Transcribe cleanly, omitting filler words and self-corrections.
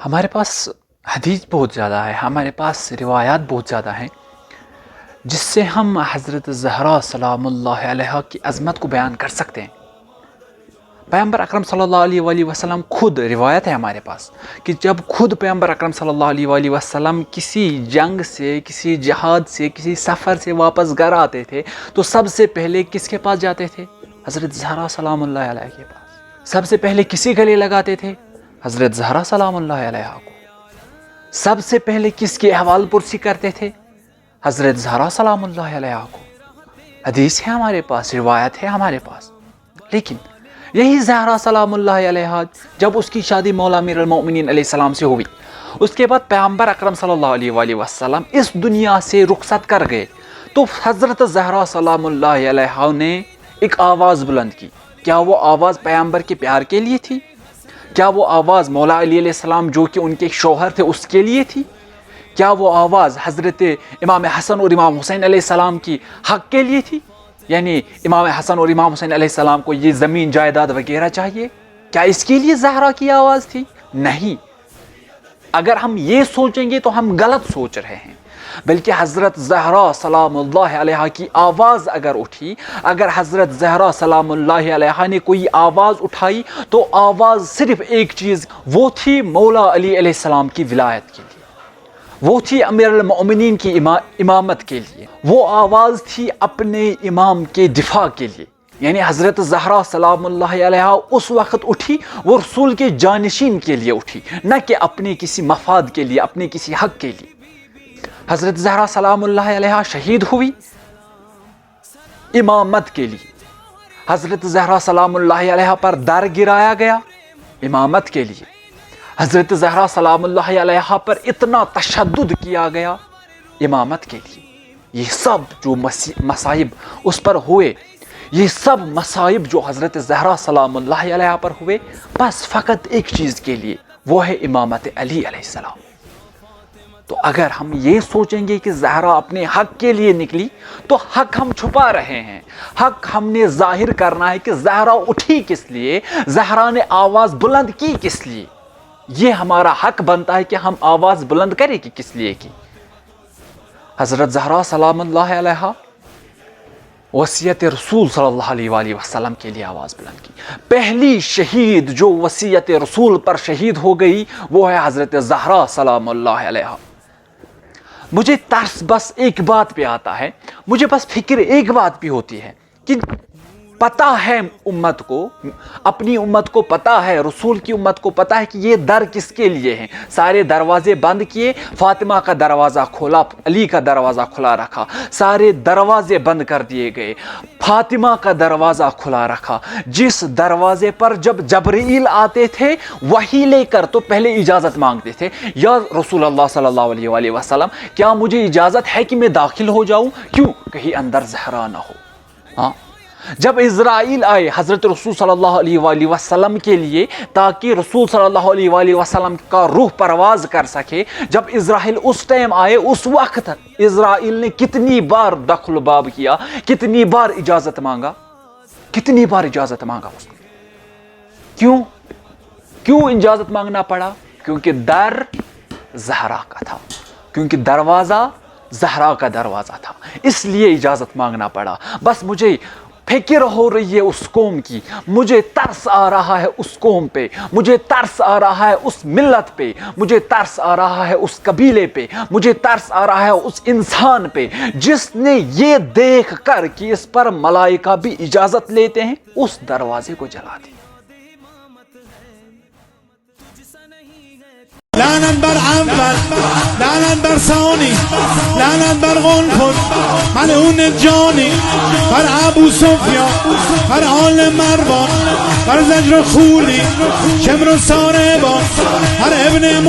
ہمارے پاس حدیث بہت زیادہ ہے، ہمارے پاس روایات بہت زیادہ ہیں جس سے ہم حضرت زہرا سلام اللہ علیہا کی عظمت کو بیان کر سکتے ہیں۔ پیغمبر اکرم صلی اللہ علیہ وآلہ وسلم خود روایت ہے ہمارے پاس کہ جب خود پیغمبر اکرم صلی اللہ علیہ وآلہ وسلم کسی جنگ سے، کسی جہاد سے، کسی سفر سے واپس گھر آتے تھے تو سب سے پہلے کس کے پاس جاتے تھے؟ حضرت زہرا سلام اللہ علیہ کے پاس۔ سب سے پہلے کسی گلے لگاتے تھے؟ حضرت زہرا سلام اللہ علیہ کو۔ سب سے پہلے کس کی احوال پرسی کرتے تھے؟ حضرت زہرا سلام اللہ علیہ کو۔ حدیث ہے ہمارے پاس، روایت ہے ہمارے پاس۔ لیکن یہی زہرا سلام اللہ علیہ جب اس کی شادی مولا امیر المؤمنین علیہ السلام سے ہوئی، اس کے بعد پیغمبر اکرم صلی اللہ علیہ وآلہ وسلم اس دنیا سے رخصت کر گئے، تو حضرت زہرا سلام اللہ علیہ نے ایک آواز بلند کی۔ کیا وہ آواز پیغمبر کے پیار کے لیے تھی؟ کیا وہ آواز مولا علی علیہ السلام جو کہ ان کے شوہر تھے اس کے لیے تھی؟ کیا وہ آواز حضرت امام حسن اور امام حسین علیہ السلام کی حق کے لیے تھی؟ یعنی امام حسن اور امام حسین علیہ السلام کو یہ زمین جائیداد وغیرہ چاہیے، کیا اس کے لیے زہرا کی آواز تھی؟ نہیں۔ اگر ہم یہ سوچیں گے تو ہم غلط سوچ رہے ہیں، بلکہ حضرت زہرا سلام اللہ علیہ کی آواز اگر اٹھی، اگر حضرت زہرا سلام اللہ علیہ نے کوئی آواز اٹھائی تو آواز صرف ایک چیز، وہ تھی مولا علی علیہ السلام کی ولایت کے لیے، وہ تھی امیر المؤمنین کی امامت کے لیے، وہ آواز تھی اپنے امام کے دفاع کے لیے۔ یعنی حضرت زہرا سلام اللہ علیہ اس وقت اٹھی، وہ رسول کے جانشین کے لیے اٹھی، نہ کہ اپنے کسی مفاد کے لیے، اپنے کسی حق کے لیے۔ حضرت زہرا سلام اللہ علیہ شہید ہوئی امامت کے لیے، حضرت زہرا سلام اللہ علیہ پر در گرایا گیا امامت کے لیے، حضرت زہرا سلام اللہ علیہ پر اتنا تشدد کیا گیا امامت کے لیے۔ یہ سب جو مصائب اس پر ہوئے، یہ سب مصائب جو حضرت زہرا سلام اللہ علیہ پر ہوئے، بس فقط ایک چیز کے لیے، وہ ہے امامت علی علیہ السلام۔ تو اگر ہم یہ سوچیں گے کہ زہرا اپنے حق کے لیے نکلی تو حق ہم چھپا رہے ہیں۔ حق ہم نے ظاہر کرنا ہے کہ زہرا اٹھی کس لیے، زہرا نے آواز بلند کی کس لیے۔ یہ ہمارا حق بنتا ہے کہ ہم آواز بلند کریں کہ کس لیے کی۔ حضرت زہرا سلام اللہ علیہ وصیت رسول صلی اللہ علیہ وآلہ وسلم کے لیے آواز بلند کی۔ پہلی شہید جو وصیت رسول پر شہید ہو گئی وہ ہے حضرت زہرا سلام اللہ علیہ۔ مجھے ترس بس ایک بات پہ آتا ہے، مجھے بس فکر ایک بات پہ ہوتی ہے کہ پتہ ہے امت کو، اپنی امت کو پتہ ہے، رسول کی امت کو پتہ ہے کہ یہ در کس کے لیے ہیں۔ سارے دروازے بند کیے، فاطمہ کا دروازہ کھولا، علی کا دروازہ کھلا رکھا، سارے دروازے بند کر دیے گئے، فاطمہ کا دروازہ کھلا رکھا۔ جس دروازے پر جب جبرائیل آتے تھے وحی لے کر تو پہلے اجازت مانگتے تھے، یا رسول اللہ صلی اللہ علیہ وآلہ وسلم کیا مجھے اجازت ہے کہ میں داخل ہو جاؤں؟ کیوں؟ کہیں اندر زہرا نہ ہو۔ ہاں، جب اسرائیل آئے حضرت رسول صلی اللہ علیہ وآلہ وسلم کے لیے تاکہ رسول صلی اللہ علیہ وآلہ وسلم کا روح پرواز کر سکے، جب اسرائیل اس ٹائم آئے، اس وقت اسرائیل نے کتنی بار دخل باب کیا، کتنی بار اجازت مانگا، کتنی بار اجازت مانگا اس نے۔ کیوں اجازت مانگنا پڑا؟ کیونکہ در زہرا کا تھا، کیونکہ دروازہ زہرا کا دروازہ تھا، اس لیے اجازت مانگنا پڑا۔ بس مجھے فکر ہو رہی ہے اس قوم کی، مجھے ترس آ رہا ہے اس قوم پہ، مجھے ترس آ رہا ہے اس ملت پہ، مجھے ترس آ رہا ہے اس قبیلے پہ، مجھے ترس آ رہا ہے اس انسان پہ جس نے یہ دیکھ کر کہ اس پر ملائکہ بھی اجازت لیتے ہیں، اس دروازے کو جلا دیا۔ لعنت بر عنبر، لعنت بر ثانی، لعنت بر غنفر، ملعون جانی، بر ابو سفیان، بر آل مروان، بر زجر خولی، شمر و ساربان، بر ابن